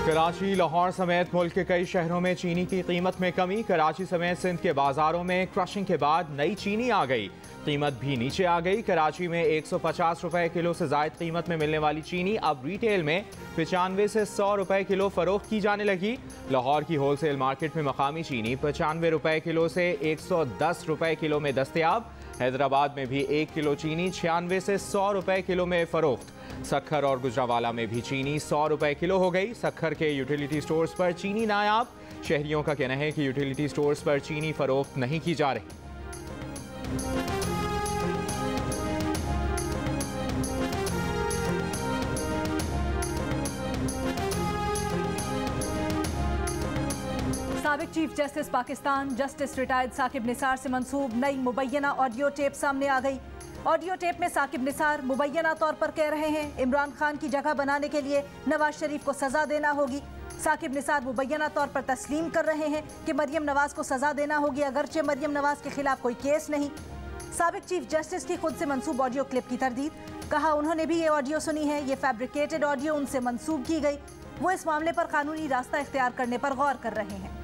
कराची, लाहौर समेत मुल्क के कई शहरों में चीनी की कीमत में कमी। कराची समेत सिंध के बाजारों में क्रशिंग के बाद नई चीनी आ गई, कीमत भी नीचे आ गई। कराची में 150 रुपए किलो से जायद कीमत में मिलने वाली चीनी अब रिटेल में 95 से 100 रुपए किलो फरोख्त की जाने लगी। लाहौर की होलसेल मार्केट में मकामी चीनी 95 रुपए किलो से 110 रुपए किलो में दस्तयाब। हैदराबाद में भी 1 किलो चीनी 96 से 100 रुपए किलो में फरोख्त। सक्खर और गुजरावाला में भी चीनी 100 रुपए किलो हो गई। सक्खर के यूटिलिटी स्टोर्स पर चीनी नायाब। शहरियों का कहना है कि यूटिलिटी स्टोर्स पर चीनी फरोख्त नहीं की जा रही। साबिक chief justice Pakistan justice retired Saqib Nisar से मंसूब नई मुबैना ऑडियो टेप सामने आ गई। ऑडियो टेप में साकिब निसार मुबैना तौर पर कह रहे हैं इमरान खान की जगह बनाने के लिए नवाज शरीफ को सजा देना होगी। साकिब निसार मुबैना तौर पर तस्लीम कर रहे हैं कि मरियम नवाज को सजा देना होगी, अगरचे मरियम नवाज के खिलाफ कोई केस नहीं। साबिक चीफ जस्टिस की खुद से मंसूब ऑडियो क्लिप की तरदीद, कहा उन्होंने भी ये ऑडियो सुनी है, ये फैब्रिकेटेड ऑडियो उनसे मंसूब की गई। वो इस मामले पर कानूनी रास्ता इख्तियार करने पर गौर कर रहे हैं।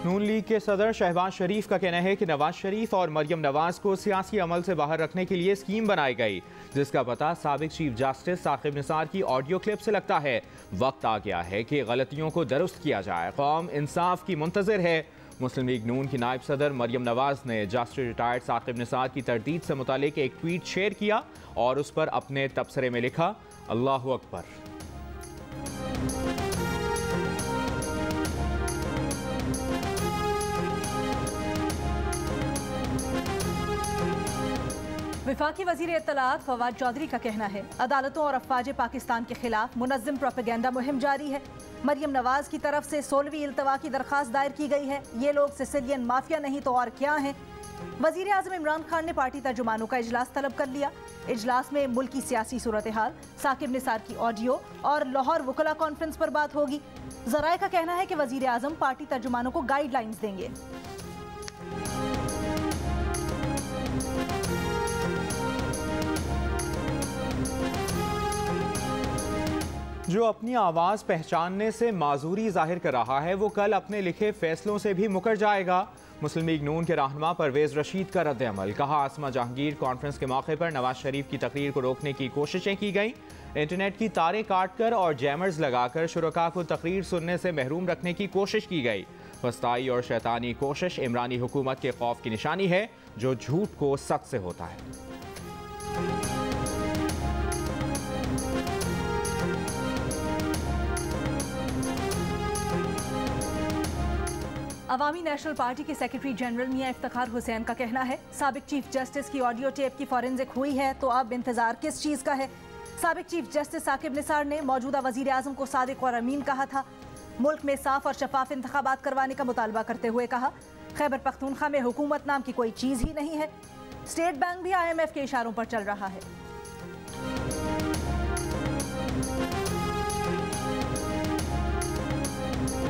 नून लीग के सदर शहबाज शरीफ का कहना है कि नवाज शरीफ और मरियम नवाज को सियासी अमल से बाहर रखने के लिए स्कीम बनाई गई, जिसका पता साबिक चीफ जस्टिस साकिब निसार की ऑडियो क्लिप से लगता है। वक्त आ गया है कि गलतियों को दुरुस्त किया जाए। कौम इंसाफ की मुंतज़िर है। मुस्लिम लीग नून की नायब सदर मरियम नवाज ने जस्टिस रिटायर्ड साकिब निसार की तरदीद से मुतालिक एक ट्वीट शेयर किया और उस पर अपने तबसरे में लिखा, अल्लाहु अकबर। वफाकी वज़ीर इत्तलात फवाद चौधरी का कहना है अदालतों और अफवाज पाकिस्तान के खिलाफ मुनज़्ज़म प्रोपेगेंडा मुहिम जारी है। मरियम नवाज की तरफ से 16वीं इल्तवा की दरख्वास्त दायर की गई है। ये लोग सिसिलियन माफिया नहीं तो और क्या हैं। वज़ीर आज़म इमरान खान ने पार्टी तर्जुमानों का इजलास तलब कर लिया। इजलास में मुल्की सियासी सूरत हाल, साकिब निसार की ऑडियो और लाहौर वकला कॉन्फ्रेंस पर बात होगी। ज़राए का कहना है कि वज़ीर आज़म पार्टी तर्जुमानों को गाइडलाइंस देंगे। जो अपनी आवाज़ पहचानने से माजूरी जाहिर कर रहा है, वो कल अपने लिखे फैसलों से भी मुकर जाएगा। मुस्लिम लीग नून के रहनुमा परवेज़ रशीद का रद्द-ए-अमल, कहा आसमा जहांगीर कॉन्फ्रेंस के मौके पर नवाज शरीफ की तकरीर को रोकने की कोशिशें की गई। इंटरनेट की तारें काटकर और जैमर्स लगाकर शुरका को तकरीर सुनने से महरूम रखने की कोशिश की गई। वस्ताई और शैतानी कोशिश इमरानी हुकूमत के खौफ की निशानी है, जो झूठ को सच से होता है। अवामी नेशनल पार्टी के सेक्रेटरी जनरल मियां इफ्तिखार हुसैन का कहना है साबिक चीफ जस्टिस की ऑडियो टेप की फॉरेंसिक हुई है तो अब इंतजार किस चीज़ का है। साबिक चीफ जस्टिस साकिब निसार ने मौजूदा वजीर आजम को सादिक और अमीन कहा था। मुल्क में साफ और शफाफ इंतखाबात करवाने का मुतालबा करते हुए कहा खैबर पख्तूनख्वा में हुकूमत नाम की कोई चीज़ ही नहीं है। स्टेट बैंक भी IMF के इशारों पर चल रहा है।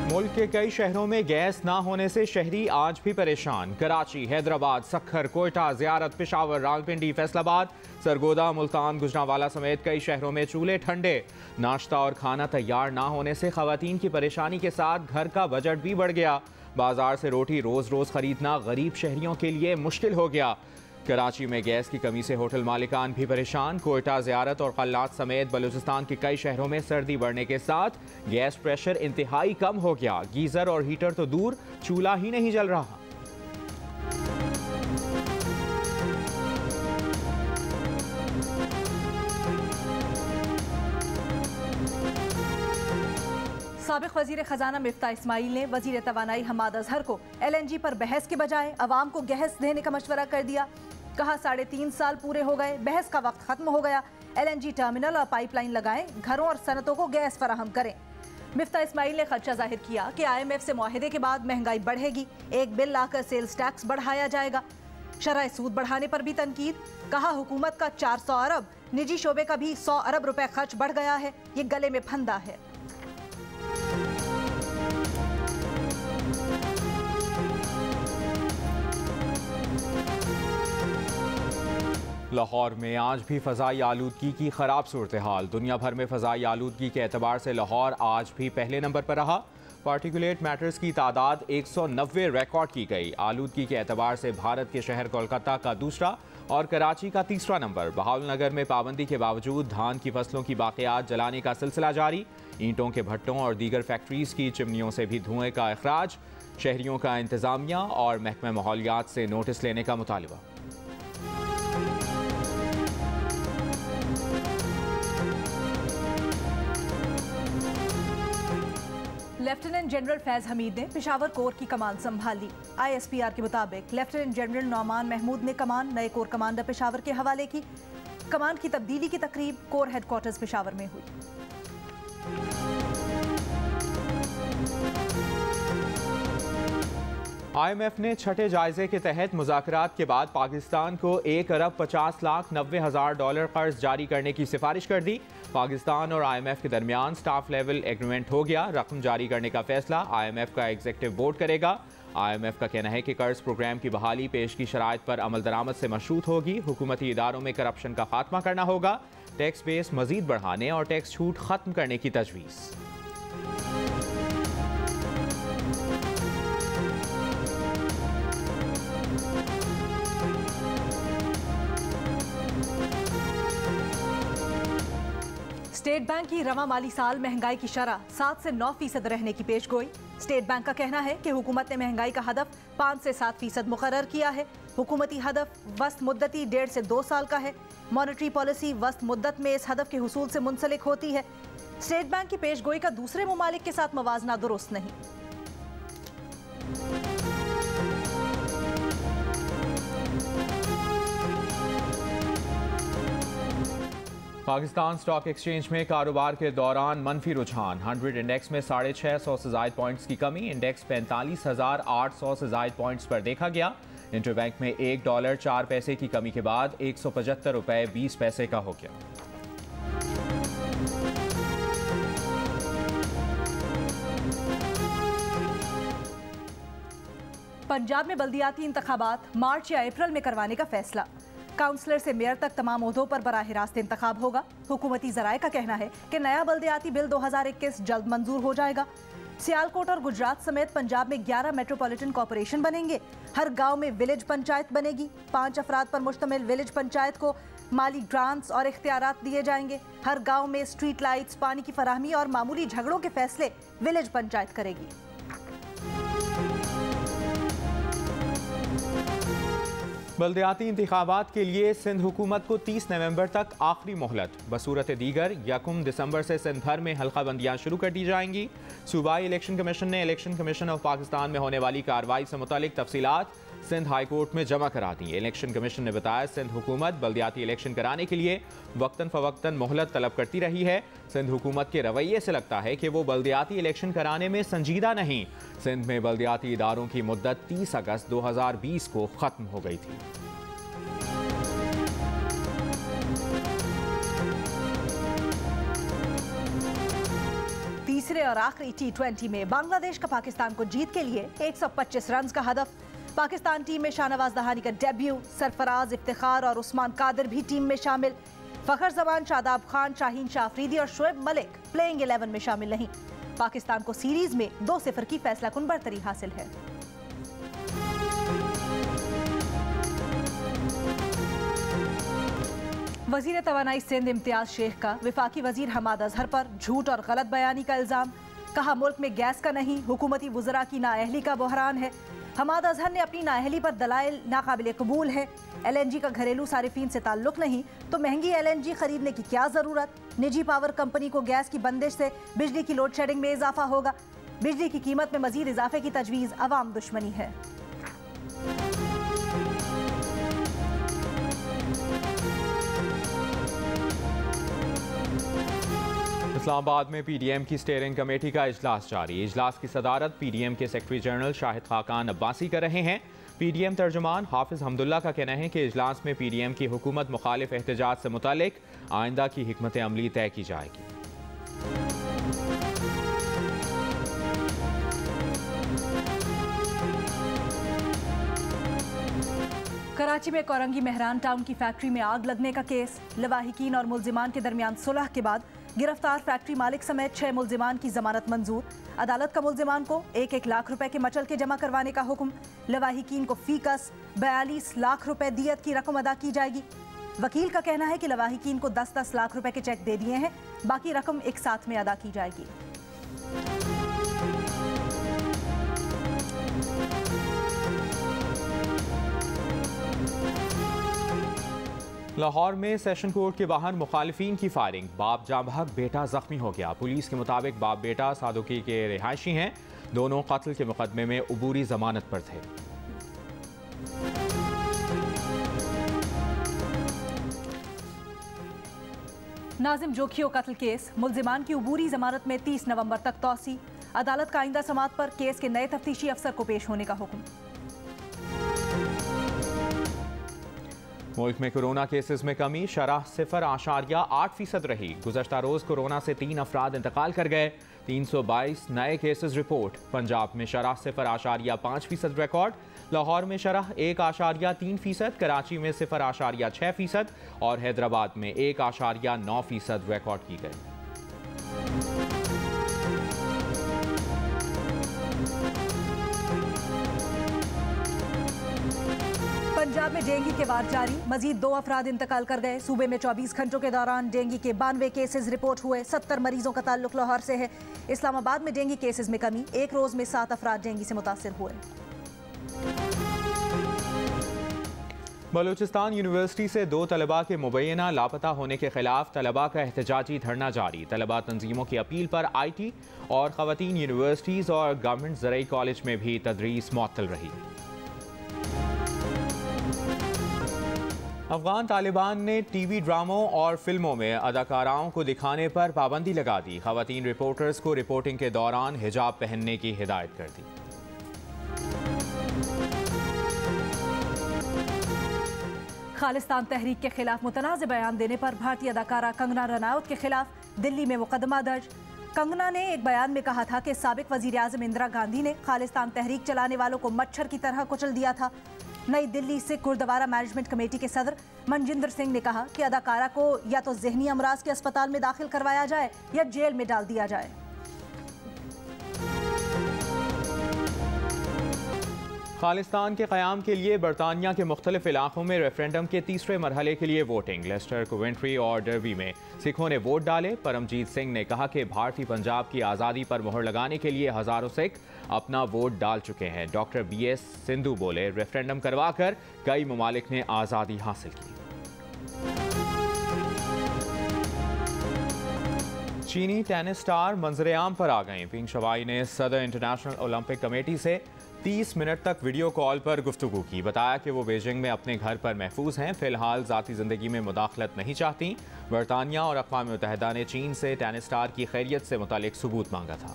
मुल्क के कई शहरों में गैस ना होने से शहरी आज भी परेशान। कराची, हैदराबाद, सक्खर, कोयटा, ज़ियारत, पेशावर, रावलपिंडी, फैसलाबाद, सरगोदा, मुल्तान, गुजरांवाला समेत कई शहरों में चूल्हे ठंडे। नाश्ता और खाना तैयार ना होने से खवातीन की परेशानी के साथ घर का बजट भी बढ़ गया। बाजार से रोटी रोज़ रोज़ खरीदना गरीब शहरियों के लिए मुश्किल हो गया। कराची में गैस की कमी से होटल मालिकान भी परेशान। कोयटा, ज़ियारत और कल्लात समेत बलूचिस्तान के कई शहरों में सर्दी बढ़ने के साथ गैस प्रेशर इंतहाई कम हो गया। गीज़र और हीटर तो दूर, चूल्हा ही नहीं जल रहा। साबिक वजीर खजाना मिफ्ता इस्माइल ने वजीर तवानाई हमाद अजहर को LNG पर बहस के बजाय अवाम को गैस देने का मशवरा कर दिया। कहा 3.5 साल पूरे हो गए, बहस का वक्त खत्म हो गया। LNG टर्मिनल और पाइपलाइन लगाएं, घरों और सनतों को गैस फराहम करें। मिफ्ता इस्माइल ने खदशा जाहिर किया कि IMF से मुआहदे के बाद महंगाई बढ़ेगी, एक बिल लाकर सेल्स टैक्स बढ़ाया जाएगा। शरह सूद बढ़ाने पर भी तनकीद, कहा हुकूमत का 400 अरब, निजी शोबे का भी 100 अरब रुपए खर्च बढ़ गया है, ये गले में फंदा है। लाहौर में आज भी फ़ज़ाई आलूदगी की ख़राब सूरत हाल। दुनिया भर में फ़ज़ाई आलूदगी के एतबार से लाहौर आज भी पहले नंबर पर रहा। पार्टिकुलेट मैटर्स की तादाद 190 रिकॉर्ड की गई। आलूदगी के एतबार से भारत के शहर कोलकाता का दूसरा और कराची का तीसरा नंबर। बहावलनगर में पाबंदी के बावजूद धान की फसलों की बाक़ियात जलाने का सिलसिला जारी। ईंटों के भट्टों और दीगर फैक्ट्रीज़ की चिमनियों से भी धुएँ का अखराज। शहरियों का इंतज़ामिया और महकमा माहौलियात से नोटिस लेने का मुतालबा। लेफ्टिनेंट जनरल फैज हमीद ने पेशावर कोर की कमान संभाल ली। ISPR के मुताबिक लेफ्टिनेंट जनरल नौमान महमूद ने कमान नए कोर कमांडर पेशावर के हवाले की। कमान की तब्दीली की तकरीब कोर हेडक्वार्टर्स पेशावर में हुई। IMF ने छठे जायजे के तहत मुज़ाकरात के बाद पाकिस्तान को $1,50,90,000 कर्ज जारी करने की सिफारिश कर दी। पाकिस्तान और IMF के दरमियान स्टाफ लेवल एग्रीमेंट हो गया। रकम जारी करने का फैसला IMF का एग्जीक्यूटिव बोर्ड करेगा। IMF का कहना है कि कर्ज प्रोग्राम की बहाली पेश की शराइत पर अमल दरामद से मशरूत होगी। हुकूमती इदारों में करप्शन का खात्मा करना होगा। टैक्स बेस मजीद बढ़ाने और टैक्स छूट खत्म करने की तजवीज़। स्टेट बैंक की रवा माली साल महंगाई की शरह 7 से 9% रहने की पेशगोई। स्टेट बैंक का कहना है कि हुकूमत ने महंगाई का हदफ 5 से 7% मुकर्रर किया है। हुकूमती हदफ वस्त मुद्दती 1.5 से 2 साल का है। मॉनेटरी पॉलिसी वस्त मुद्दत में इस हदफ के हुसूल से मुंसलिक होती है। स्टेट बैंक की पेशगोई का दूसरे ममालिक के साथ मवाजना दुरुस्त नहीं। पाकिस्तान स्टॉक एक्सचेंज में कारोबार के दौरान मनफी रुझान। 100 इंडेक्स में 650 से ज़ायद पॉइंट्स की कमी। इंडेक्स 45,800 से ज़ायद पॉइंट्स पर देखा गया। इंटरबैंक में $1 4 पैसे की कमी के बाद ₹175.20 का हो गया। पंजाब में बल्दियाती इंतखाबात मार्च या अप्रैल में करवाने का फैसला। काउंसलर से मेयर तक तमाम ओहदों पर बराह रास्त इंतखाब होगा। हुकूमती ज़राए का कहना है कि नया बल्दियाती बिल 2021 जल्द मंजूर हो जाएगा। सियालकोट और गुजरात समेत पंजाब में 11 मेट्रोपॉलिटन कॉरपोरेशन बनेंगे। हर गांव में विलेज पंचायत बनेगी। 5 अफराद पर मुश्तमिल विलेज पंचायत को माली ग्रांट्स और इख्तियारात दिए जाएंगे। हर गांव में स्ट्रीट लाइट्स, पानी की फराहमी और मामूली झगड़ों के फैसले विलेज पंचायत करेगी। बल्दियाती इंतखाबात के लिए सिंध हुकूमत को 30 नवंबर तक आखिरी मोहलत। बसूरत दीगर 1 दिसंबर से सिंध भर में हल्काबंदियाँ शुरू कर दी जाएंगी। सूबाई इलेक्शन कमीशन ने इलेक्शन कमीशन ऑफ पाकिस्तान में होने वाली कार्रवाई से मुतालिक तफसीलात सिंध हाई कोर्ट में जमा करा दी। इलेक्शन कमीशन ने बताया सिंध हुकूमत बल्दियाती इलेक्शन कराने के लिए वक्तन फवक्तन मोहलत तलब करती रही है। सिंध हुकूमत के रवैये से लगता है कि वो बल्दियाती इलेक्शन कराने में संजीदा नहीं। सिंध में बल्दियाती इदारों की मुद्दत 30 अगस्त 2020 को ख़त्म हो गई थी। तीसरे और आखिरी T20 में बांग्लादेश का पाकिस्तान को जीत के लिए 125 रन का हदफ। पाकिस्तान टीम में शाहनवाज दहानी का डेब्यू। सरफराज, इफ्तिखार और उस्मान कादिर भी टीम में शामिल। फखर जमान, शादाब खान, शाहीन शाह अफरीदी और शोएब मलिक प्लेइंग 11 में शामिल नहीं। पाकिस्तान को सीरीज में 2-0 की फैसलाकुन बढ़तरी हासिल है। वजीर तवानाई सिंध इम्तियाज शेख का वफाकी वजीर हमाद अजहर पर झूठ और गलत बयानी का इल्जाम। कहा मुल्क में गैस का नहीं, हुकूमती वज़रा की नाअहली का बहरान है। हमाद अजहर ने अपनी नाअहली पर दलाइल नाकाबिल कबूल है। LNG का घरेलू सारिफीन से ताल्लुक नहीं तो महंगी LNG खरीदने की क्या ज़रूरत। निजी पावर कंपनी को गैस की बंदिश से बिजली की लोड शेडिंग में इजाफा होगा। बिजली की कीमत में मजीद इजाफे की तजवीज़ अवाम दुश्मनी है। इस्लामाबाद में PDM की स्टीयरिंग कमेटी का इजलास जारी। इजलास की सदारत PDM के सेक्रेटरी जनरल शाहिद खाकान अब्बासी कर रहे हैं। PDM तर्जुमान हाफिज हमदुल्ला का कहना है कि इजलास में PDM की हुकूमत मुखालिफ एहतजाज से मुतालिक आइंदा की हिकमत अमली तय की जाएगी। कराची में कोरंगी मेहरान टाउन की फैक्ट्री में आग लगने का केस। लवाहिकीन और मुल्जिमान के दरमियान सुलह के बाद गिरफ्तार फैक्ट्री मालिक समेत 6 मुल्जिमान की जमानत मंजूर। अदालत का मुल्जिमान को 1-1 लाख रुपए के मचल के जमा करवाने का हुक्म। लवाहिकीन को फीकस 42 लाख रुपए दियत की रकम अदा की जाएगी। वकील का कहना है कि लवाहिकीन को 10-10 लाख रुपए के चेक दे दिए हैं, बाकी रकम एक साथ में अदा की जाएगी। लाहौर में सेशन कोर्ट के बाहर मुखालिफिन की फायरिंग, बाप जाँ बहक, बेटा जख्मी हो गया। पुलिस के मुताबिक बाप बेटा सादुकी के रिहायशी हैं, दोनों कत्ल के मुकदमे में उबूरी जमानत पर थे। नाजिम जोखियो कत्ल केस, मुल्जिमान की उबूरी जमानत में 30 नवंबर तक तौसी। अदालत का आइंदा समाअत पर केस के नए तफ्तीशी अफसर को पेश होने का हुक्म। मुल्क में कोरोना केसेस में कमी, शरह 0.8% रही। गुज़श्ता रोज कोरोना से 3 अफराद इंतकाल कर गए। 322 नए केसेस रिपोर्ट। पंजाब में शरह 0.5% रिकॉर्ड। लाहौर में शरह 1.3%, कराची में 0.6% और हैदराबाद में 1.9% रिकॉर्ड की गई। पंजाब में डेंगू के वार जारी, मजीद 2 अफराद इंतकाल कर गए। सूबे में 24 घंटों के दौरान डेंगू के 92 केसेस रिपोर्ट हुए। 70 मरीजों का ताल्लुक लाहौर से है। इस्लामाबाद में डेंगू केसेस में कमी, एक रोज में 7 अफराद डेंगू से मुतासिर हुए। बलूचिस्तान यूनिवर्सिटी से 2 तलबा के मुबैना लापता होने के खिलाफ तलबा का एहतजाजी धरना जारी। तलबा तंजीमों की अपील पर IT और खवातीन यूनिवर्सिटीज़ और गवर्नमेंट ज़रई कॉलेज में भी तदरीस मुअत्तल रही। अफगान तालिबान ने TV ड्रामों और फिल्मों में अदाकाराओं को दिखाने पर पाबंदी लगा दी। खवातीन रिपोर्टर्स को रिपोर्टिंग के दौरान हिजाब पहनने की हिदायत कर दी। खालिस्तान तहरीक के खिलाफ मुतनाज़ बयान देने पर भारतीय अदाकारा कंगना रनौत के खिलाफ दिल्ली में मुकदमा दर्ज। कंगना ने एक बयान में कहा था कि साबिक वज़ीर आज़म इंदिरा गांधी ने खालिस्तान तहरीक चलाने वालों को मच्छर की तरह कुचल दिया था। नई दिल्ली से गुरुद्वारा मैनेजमेंट कमेटी के सदर मनजिंदर सिंह ने कहा कि अदाकारा को या तो ज़हनी अमराज के अस्पताल में दाखिल करवाया जाए या जेल में डाल दिया जाए। खालिस्तान के क़याम के लिए बरतानिया के मुख्तलिफ इलाकों में रेफरेंडम के तीसरे मरहले के लिए वोटिंग। लेस्टर, कोवेंट्री और डर्बी में सिखों ने वोट डाले। परमजीत सिंह ने कहा कि भारतीय पंजाब की आज़ादी पर मोहर लगाने के लिए हज़ारों सिख अपना वोट डाल चुके हैं। डॉक्टर BS सिंधु बोले, रेफरेंडम करवाकर कई ममालिक ने आज़ादी हासिल की। चीनी टेनिस स्टार मंजर-ए-आम पर आ गए। पिंग शवाई ने सदर इंटरनेशनल ओलंपिक कमेटी से 30 मिनट तक वीडियो कॉल पर गुफ्तगू की। बताया कि वो बीजिंग में अपने घर पर महफूज हैं, फिलहाल ज़ाती ज़िंदगी में मुदाखलत नहीं चाहती। बरतानिया और अक़वाम मुत्तहिदा ने चीन से टेनिस स्टार की खैरियत से मुतालिक सबूत मांगा था।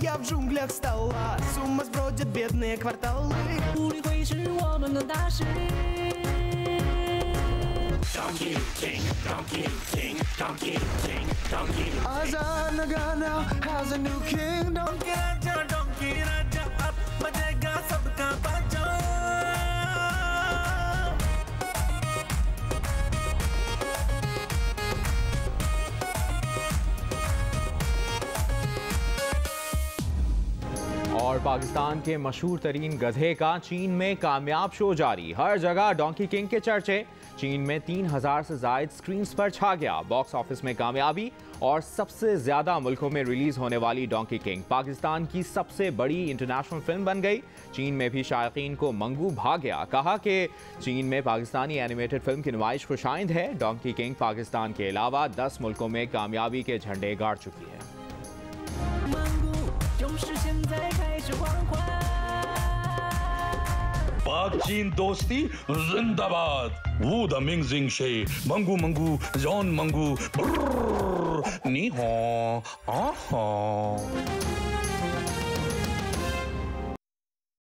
Я в джунглях стала, с ума сбродят бедные кварталы. Donkey King, Donkey King, Donkey King, Donkey King. Azanaga has a new king. Donkey Raja, ab बजेगा सबका बाजा. और पाकिस्तान के मशहूर तरीन गधे का चीन में कामयाब शो जारी। हर जगह डोंकी किंग के चर्चे। चीन में 3000 से जायद स्क्रीन्स पर छा गया। बॉक्स ऑफिस में कामयाबी और सबसे ज्यादा मुल्कों में रिलीज होने वाली डोंकी किंग पाकिस्तान की सबसे बड़ी इंटरनेशनल फिल्म बन गई। चीन में भी शायकीन को मंगू भा गया। कहा कि चीन में पाकिस्तानी एनिमेटेड फिल्म की नुमाइश खुशाइंद है। डोंकी किंग पाकिस्तान के अलावा 10 मुल्कों में कामयाबी के झंडे गाड़ चुकी है। पाक चीन दोस्ती जिंदाबाद। वू द मिंग जिंग शे मंगू मंगू जॉन मंगू नी हो